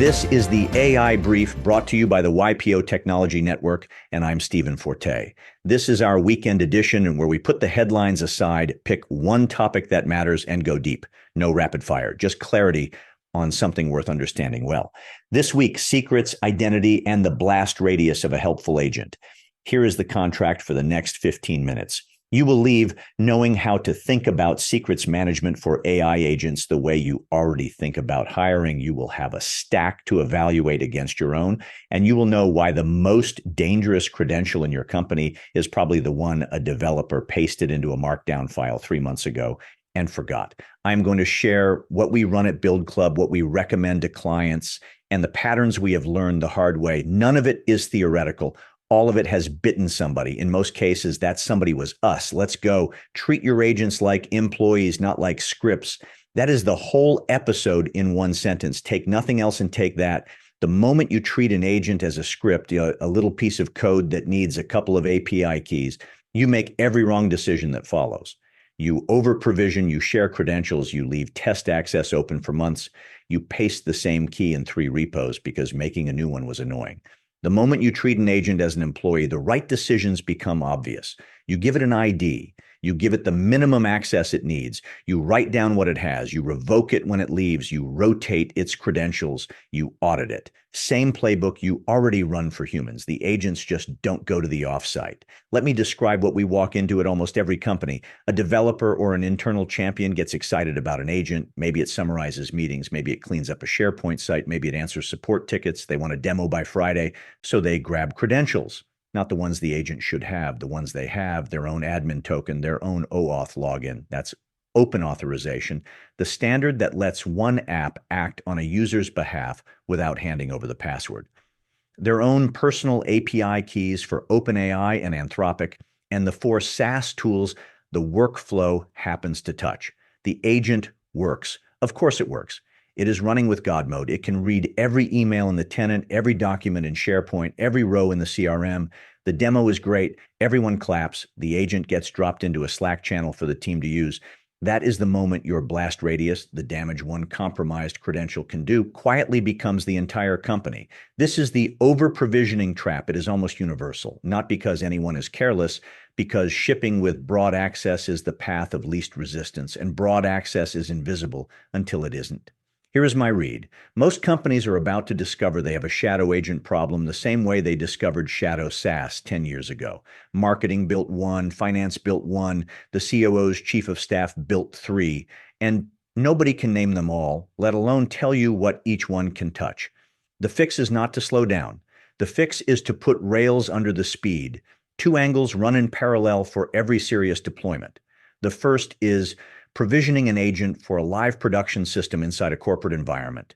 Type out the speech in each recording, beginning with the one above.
This is the AI Brief brought to you by the YPO Technology Network, and I'm Stephen Forte. This is our weekend edition where we put the headlines aside, pick one topic that matters, and go deep. No rapid fire, just clarity on something worth understanding well. This week, secrets, identity, and the blast radius of a helpful agent. Here is the contract for the next 15 minutes. You will leave knowing how to think about secrets management for AI agents the way you already think about hiring. You will have a stack to evaluate against your own, and you will know why the most dangerous credential in your company is probably the one a developer pasted into a markdown file 3 months ago and forgot. I'm going to share what we run at BuildClub, what we recommend to clients, and the patterns we have learned the hard way. None of it is theoretical. All of it has bitten somebody. In most cases, that somebody was us. Let's go. Treat your agents like employees, not like scripts. That is the whole episode in one sentence. Take nothing else and take that. The moment you treat an agent as a script, a little piece of code that needs a couple of API keys, you make every wrong decision that follows. You over-provision, you share credentials, you leave test access open for months, you paste the same key in 3 repos because making a new one was annoying. The moment you treat an agent as an employee, the right decisions become obvious. You give it an ID. You give it the minimum access it needs. You write down what it has. You revoke it when it leaves. You rotate its credentials. You audit it. Same playbook you already run for humans. The agents just don't go to the offsite. Let me describe what we walk into at almost every company. A developer or an internal champion gets excited about an agent. Maybe it summarizes meetings. Maybe it cleans up a SharePoint site. Maybe it answers support tickets. They want a demo by Friday, so they grab credentials. Not the ones the agent should have, the ones they have, their own admin token, their own OAuth login. That's open authorization, the standard that lets one app act on a user's behalf without handing over the password. Their own personal API keys for OpenAI and Anthropic, and the 4 SaaS tools the workflow happens to touch. The agent works. Of course it works. It is running with God mode. It can read every email in the tenant, every document in SharePoint, every row in the CRM. The demo is great. Everyone claps. The agent gets dropped into a Slack channel for the team to use. That is the moment your blast radius, the damage one compromised credential can do, quietly becomes the entire company. This is the over-provisioning trap. It is almost universal, not because anyone is careless, because shipping with broad access is the path of least resistance, and broad access is invisible until it isn't. Here is my read. Most companies are about to discover they have a shadow agent problem the same way they discovered shadow SaaS 10 years ago. Marketing built one, finance built one, the COO's chief of staff built 3, and nobody can name them all, let alone tell you what each one can touch. The fix is not to slow down. The fix is to put rails under the speed. 2 angles run in parallel for every serious deployment. The first is provisioning an agent for a live production system inside a corporate environment.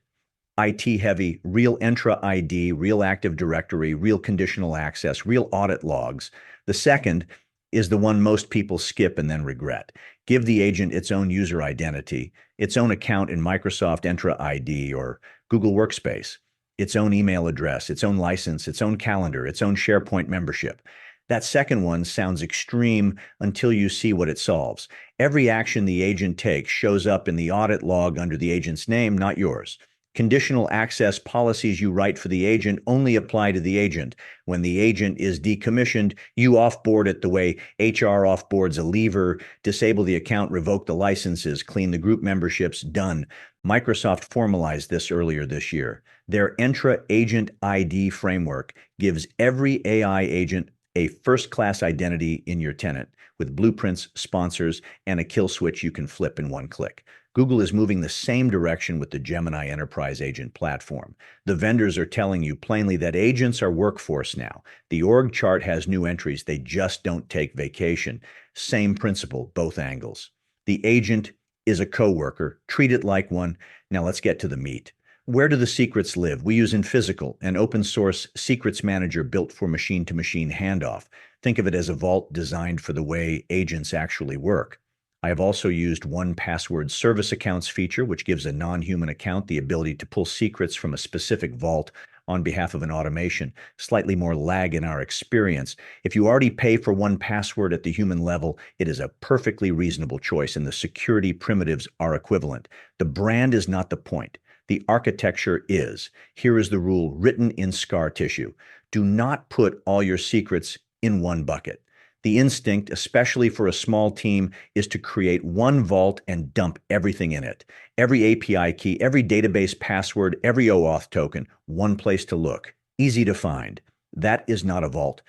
IT heavy, real Entra ID, real Active Directory, real conditional access, real audit logs. The second is the one most people skip and then regret. Give the agent its own user identity, its own account in Microsoft Entra ID or Google Workspace, its own email address, its own license, its own calendar, its own SharePoint membership. That second one sounds extreme until you see what it solves. Every action the agent takes shows up in the audit log under the agent's name, not yours. Conditional access policies you write for the agent only apply to the agent. When the agent is decommissioned, you offboard it the way HR offboards a leaver, disable the account, revoke the licenses, clean the group memberships, done. Microsoft formalized this earlier this year. Their Entra Agent ID framework gives every AI agent a first-class identity in your tenant with blueprints, sponsors, and a kill switch you can flip in one click. Google is moving the same direction with the Gemini Enterprise Agent platform. The vendors are telling you plainly that agents are workforce now. The org chart has new entries. They just don't take vacation. Same principle, both angles. The agent is a coworker. Treat it like one. Now let's get to the meat. Where do the secrets live? We use InPhysical, an open source secrets manager built for machine-to-machine handoff. Think of it as a vault designed for the way agents actually work. I have also used 1Password service accounts feature, which gives a non-human account the ability to pull secrets from a specific vault on behalf of an automation. Slightly more lag in our experience. If you already pay for 1Password at the human level, it is a perfectly reasonable choice, and the security primitives are equivalent. The brand is not the point. The architecture is. Here is the rule written in scar tissue. Do not put all your secrets in one bucket. The instinct, especially for a small team, is to create one vault and dump everything in it. Every API key, every database password, every OAuth token, one place to look. Easy to find. That is not a vault.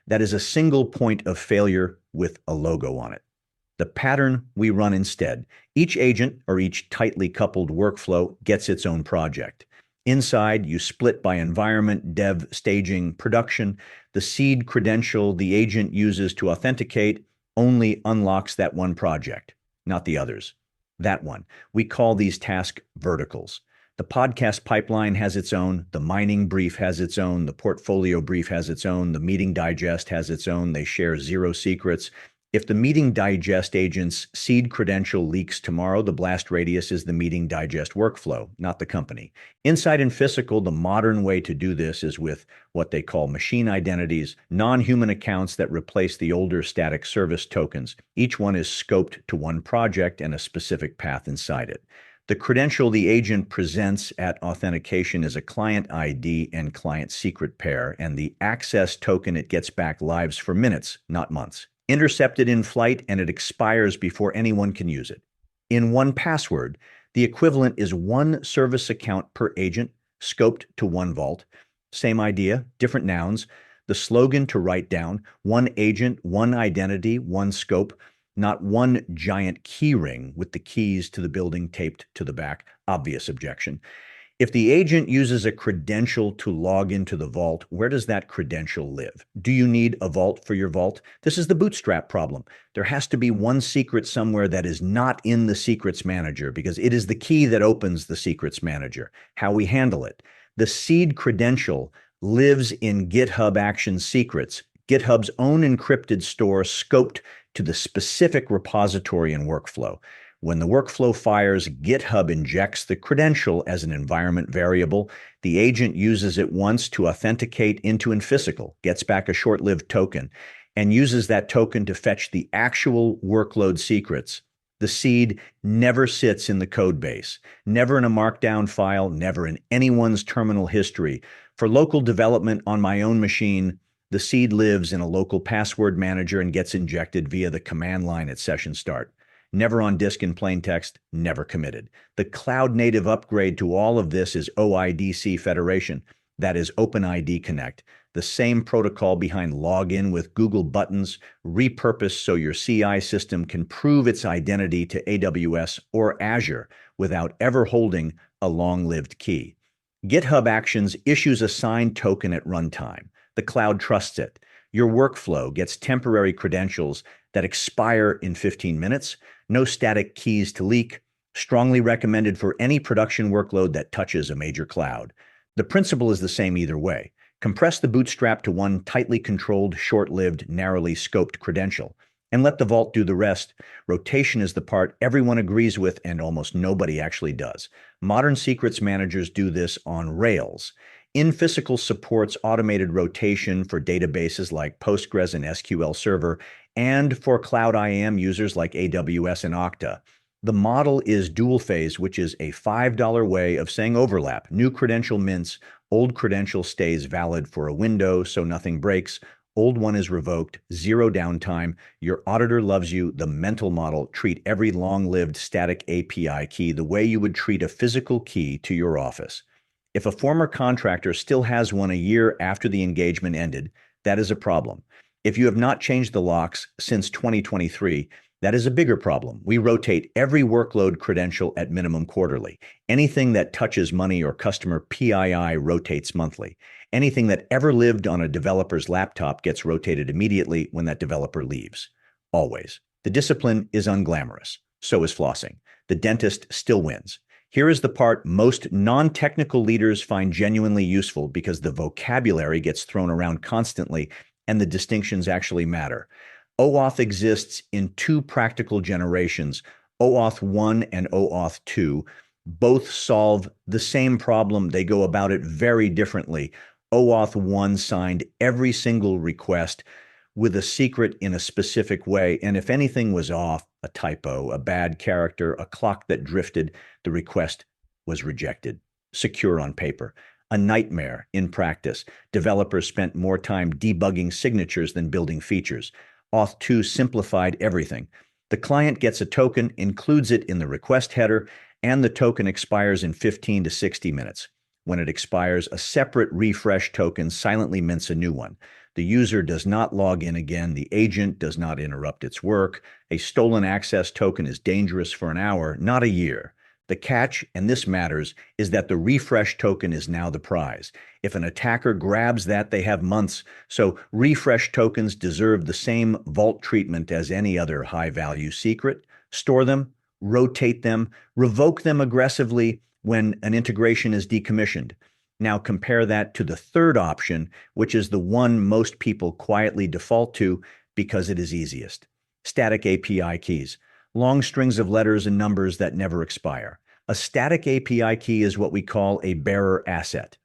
That is a single point of failure with a logo on it. The pattern we run instead. Each agent or each tightly coupled workflow gets its own project. Inside, you split by environment, dev, staging, production. The seed credential the agent uses to authenticate only unlocks that one project, not the others. That one. We call these task verticals. The podcast pipeline has its own, the mining brief has its own, the portfolio brief has its own, the meeting digest has its own. They share zero secrets. If the meeting digest agent's seed credential leaks tomorrow, the blast radius is the meeting digest workflow, not the company. Inside and physical, the modern way to do this is with what they call machine identities, non-human accounts that replace the older static service tokens. Each one is scoped to one project and a specific path inside it. The credential the agent presents at authentication is a client ID and client secret pair, and the access token it gets back lives for minutes, not months. Intercepted in flight, and it expires before anyone can use it. In one password, the equivalent is one service account per agent, scoped to one vault. Same idea, different nouns. The slogan to write down, one agent, one identity, one scope, not one giant key ring with the keys to the building taped to the back. Obvious objection. If the agent uses a credential to log into the vault, where does that credential live? Do you need a vault for your vault? This is the bootstrap problem. There has to be one secret somewhere that is not in the secrets manager because it is the key that opens the secrets manager. How we handle it. The seed credential lives in GitHub Actions Secrets, GitHub's own encrypted store scoped to the specific repository and workflow. When the workflow fires, GitHub injects the credential as an environment variable. The agent uses it once to authenticate into physical, gets back a short-lived token, and uses that token to fetch the actual workload secrets. The seed never sits in the code base, never in a markdown file, never in anyone's terminal history. For local development on my own machine, the seed lives in a local password manager and gets injected via the command line at session start. Never on disk in plain text, never committed. The cloud-native upgrade to all of this is OIDC Federation, that is OpenID Connect, the same protocol behind login with Google buttons, repurposed so your CI system can prove its identity to AWS or Azure without ever holding a long-lived key. GitHub Actions issues a signed token at runtime. The cloud trusts it. Your workflow gets temporary credentials that expire in 15 minutes, no static keys to leak, strongly recommended for any production workload that touches a major cloud. The principle is the same either way. Compress the bootstrap to one tightly controlled, short-lived, narrowly scoped credential, and let the vault do the rest. Rotation is the part everyone agrees with and almost nobody actually does. Modern secrets managers do this on Rails. InPhysical supports automated rotation for databases like Postgres and SQL Server, and for Cloud IAM users like AWS and Okta. The model is dual phase, which is a $5 way of saying overlap. New credential mints, old credential stays valid for a window so nothing breaks. Old one is revoked, zero downtime. Your auditor loves you. The mental model, treat every long-lived static API key the way you would treat a physical key to your office. If a former contractor still has one a year after the engagement ended, that is a problem. If you have not changed the locks since 2023, that is a bigger problem. We rotate every workload credential at minimum quarterly. Anything that touches money or customer PII rotates monthly. Anything that ever lived on a developer's laptop gets rotated immediately when that developer leaves. Always. The discipline is unglamorous. So is flossing. The dentist still wins. Here is the part most non-technical leaders find genuinely useful because the vocabulary gets thrown around constantly and the distinctions actually matter. OAuth exists in two practical generations, OAuth 1 and OAuth 2. Both solve the same problem. They go about it very differently. OAuth 1 signed every single request with a secret in a specific way, and if anything was off, a typo, a bad character, a clock that drifted, the request was rejected. secure on paper. A nightmare in practice. Developers spent more time debugging signatures than building features. Auth 2 simplified everything. The client gets a token, includes it in the request header, and the token expires in 15 to 60 minutes. When it expires, a separate refresh token silently mints a new one. The user does not log in again. The agent does not interrupt its work. A stolen access token is dangerous for an hour, not a year. The catch, and this matters, is that the refresh token is now the prize. If an attacker grabs that, they have months. So refresh tokens deserve the same vault treatment as any other high-value secret. Store them, rotate them, revoke them aggressively when an integration is decommissioned. Now compare that to the third option, which is the one most people quietly default to because it is easiest. Static API keys. Long strings of letters and numbers that never expire. A static API key is what we call a bearer asset.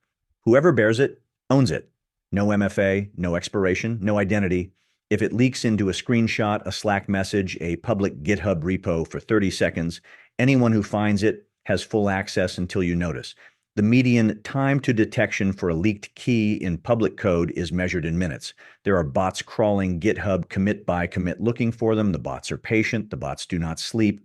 Whoever bears it owns it. No MFA, no expiration, no identity. If it leaks into a screenshot, a Slack message, a public GitHub repo for 30 seconds, anyone who finds it has full access until you notice. The median time to detection for a leaked key in public code is measured in minutes. There are bots crawling GitHub commit by commit looking for them. The bots are patient. The bots do not sleep.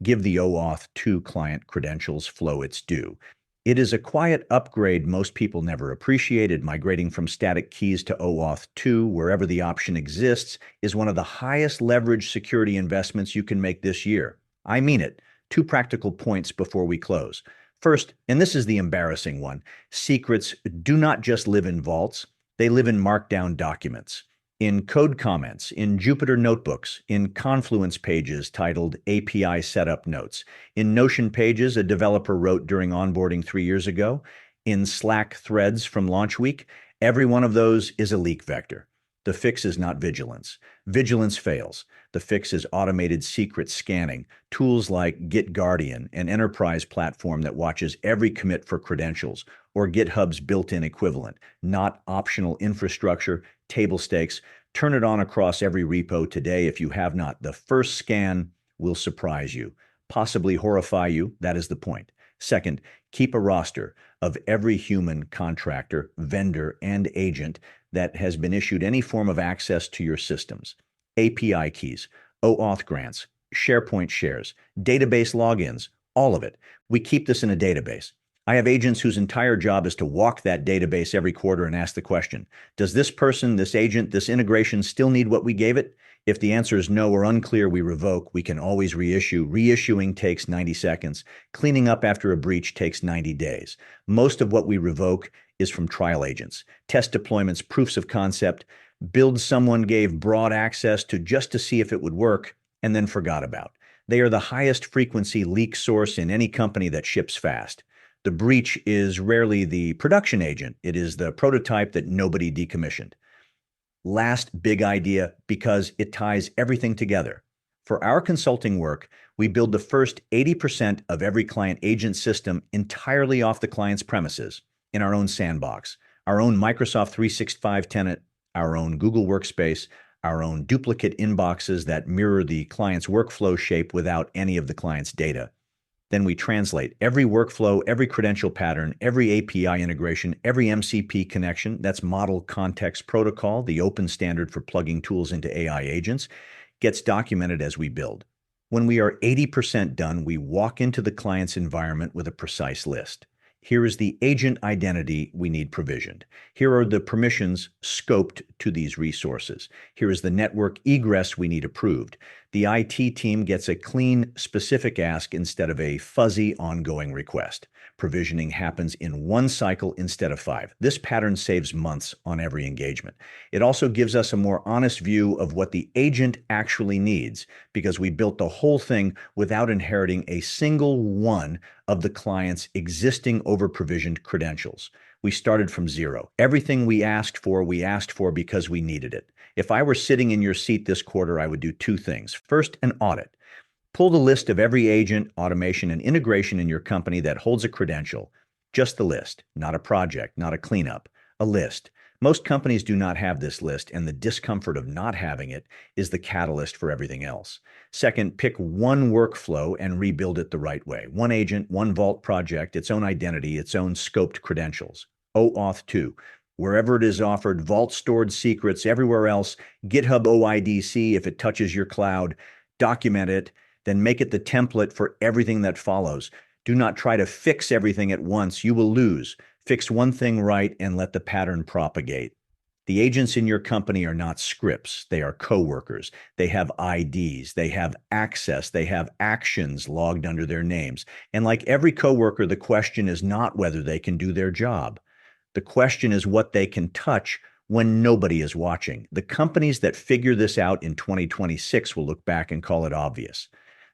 Give the OAuth 2 client credentials flow its due. It is a quiet upgrade most people never appreciated. Migrating from static keys to OAuth 2, wherever the option exists, is one of the highest leverage security investments you can make this year. I mean it. 2 practical points before we close. First, and this is the embarrassing one, secrets do not just live in vaults, they live in markdown documents, in code comments, in Jupyter notebooks, in Confluence pages titled API Setup Notes, in Notion pages a developer wrote during onboarding 3 years ago, in Slack threads from launch week. Every one of those is a leak vector. The fix is not vigilance. Vigilance fails. The fix is automated secret scanning, tools like GitGuardian, an enterprise platform that watches every commit for credentials, or GitHub's built-in equivalent, not optional infrastructure, table stakes. Turn it on across every repo today if you have not. The first scan will surprise you, possibly horrify you. That is the point. Second, keep a roster of every human contractor, vendor, and agent that has been issued any form of access to your systems. API keys, OAuth grants, SharePoint shares, database logins, all of it. We keep this in a database. I have agents whose entire job is to walk that database every quarter and ask the question, does this person, this agent, this integration still need what we gave it? If the answer is no or unclear, we revoke. We can always reissue. Reissuing takes 90 seconds. Cleaning up after a breach takes 90 days. Most of what we revoke is from trial agents, test deployments, proofs of concept, builds someone gave broad access to just to see if it would work and then forgot about. They are the highest frequency leak source in any company that ships fast. The breach is rarely the production agent. It is the prototype that nobody decommissioned. Last big idea, because it ties everything together. For our consulting work, we build the first 80% of every client agent system entirely off the client's premises in our own sandbox, our own Microsoft 365 tenant, our own Google Workspace, our own duplicate inboxes that mirror the client's workflow shape without any of the client's data. Then we translate every workflow, every credential pattern, every API integration, every MCP connection, that's Model Context Protocol, the open standard for plugging tools into AI agents, gets documented as we build. When we are 80% done, we walk into the client's environment with a precise list. Here is the agent identity we need provisioned. Here are the permissions scoped to these resources. Here is the network egress we need approved. The IT team gets a clean, specific ask instead of a fuzzy, ongoing request. Provisioning happens in one cycle instead of 5. This pattern saves months on every engagement. It also gives us a more honest view of what the agent actually needs, because we built the whole thing without inheriting a single one of the client's existing over-provisioned credentials. We started from zero. Everything we asked for because we needed it. If I were sitting in your seat this quarter, I would do 2 things. First, an audit. Pull the list of every agent, automation, and integration in your company that holds a credential. Just the list, not a project, not a cleanup, a list. Most companies do not have this list, and the discomfort of not having it is the catalyst for everything else. Second, pick one workflow and rebuild it the right way. One agent, one vault project, its own identity, its own scoped credentials. OAuth 2. Wherever it is offered, vault stored secrets, everywhere else, GitHub OIDC if it touches your cloud, document it, then make it the template for everything that follows. Do not try to fix everything at once. You will lose. Fix one thing right and let the pattern propagate. The agents in your company are not scripts. They are coworkers. They have IDs. They have access. They have actions logged under their names. And like every coworker, the question is not whether they can do their job. The question is what they can touch when nobody is watching. The companies that figure this out in 2026 will look back and call it obvious.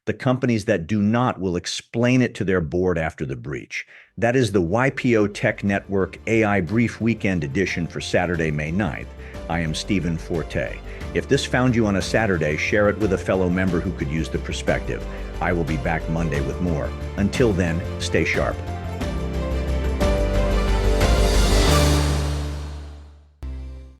The companies that do not will explain it to their board after the breach. That is the YPO Tech Network AI Brief Weekend Edition for Saturday, May 9th. I am Stephen Forte. If this found you on a Saturday, share it with a fellow member who could use the perspective. I will be back Monday with more. Until then, stay sharp.